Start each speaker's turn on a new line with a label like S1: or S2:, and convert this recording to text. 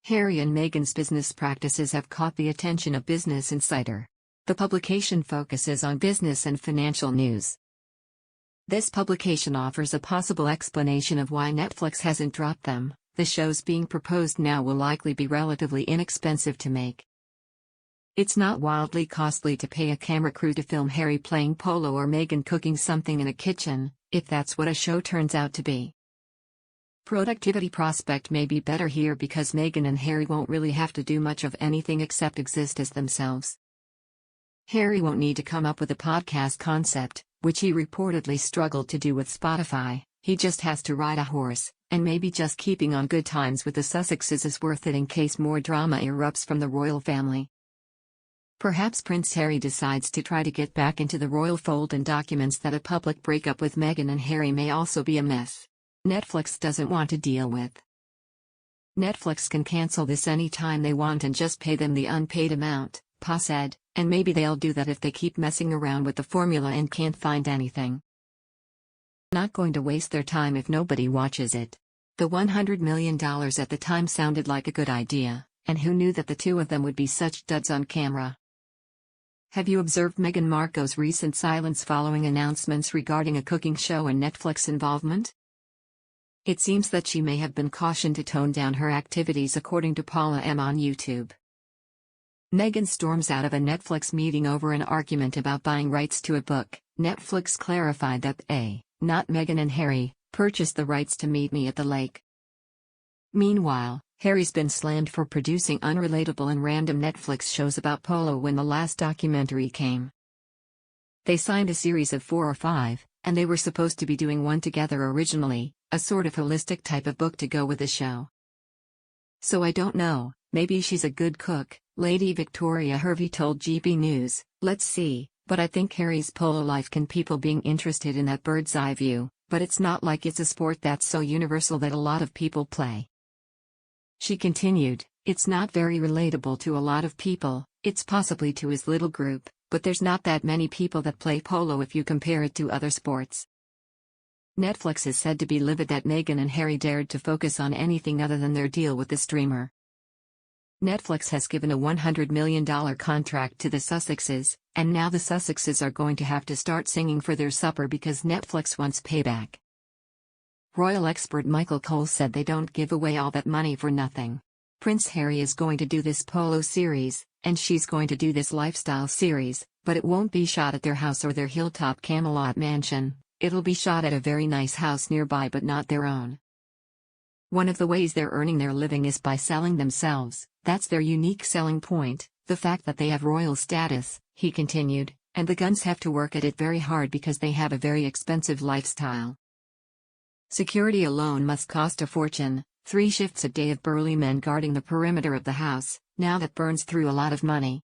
S1: Harry and Meghan's business practices have caught the attention of Business Insider. The publication focuses on business and financial news. This publication offers a possible explanation of why Netflix hasn't dropped them. The shows being proposed now will likely be relatively inexpensive to make. It's not wildly costly to pay a camera crew to film Harry playing polo or Meghan cooking something in a kitchen, if that's what a show turns out to be. Productivity prospect may be better here because Meghan and Harry won't really have to do much of anything except exist as themselves. Harry won't need to come up with a podcast concept, which he reportedly struggled to do with Spotify. He just has to ride a horse, and maybe just keeping on good times with the Sussexes is worth it in case more drama erupts from the royal family. Perhaps Prince Harry decides to try to get back into the royal fold and documents that a public breakup with Meghan and Harry may also be a mess Netflix doesn't want to deal with. Netflix can cancel this anytime they want and just pay them the unpaid amount, Pa said, and maybe they'll do that if they keep messing around with the formula and can't find anything. Not going to waste their time if nobody watches it. The $100 million at the time sounded like a good idea, and who knew that the two of them would be such duds on camera? Have you observed Meghan Markle's recent silence following announcements regarding a cooking show and Netflix involvement? It seems that she may have been cautioned to tone down her activities according to Paula M. on YouTube. Meghan storms out of a Netflix meeting over an argument about buying rights to a book. Netflix clarified that they, not Meghan and Harry, purchased the rights to Meet Me at the Lake. Meanwhile, Harry's been slammed for producing unrelatable and random Netflix shows about polo when the last documentary came. They signed a series of 4 or 5, and they were supposed to be doing one together originally, a sort of holistic type of book to go with the show. So I don't know, maybe she's a good cook, Lady Victoria Hervey told GB News. Let's see, but I think Harry's polo life can people being interested in that bird's eye view, but it's not like it's a sport that's so universal that a lot of people play. She continued, it's not very relatable to a lot of people, it's possibly to his little group, but there's not that many people that play polo if you compare it to other sports. Netflix is said to be livid that Meghan and Harry dared to focus on anything other than their deal with the streamer. Netflix has given a $100 million contract to the Sussexes, and now the Sussexes are going to have to start singing for their supper because Netflix wants payback. Royal expert Michael Cole said they don't give away all that money for nothing. Prince Harry is going to do this polo series, and she's going to do this lifestyle series, but it won't be shot at their house or their hilltop Camelot mansion. It'll be shot at a very nice house nearby but not their own. One of the ways they're earning their living is by selling themselves. That's their unique selling point, the fact that they have royal status, he continued, and the guns have to work at it very hard because they have a very expensive lifestyle. Security alone must cost a fortune, 3 shifts a day of burly men guarding the perimeter of the house, now that burns through a lot of money.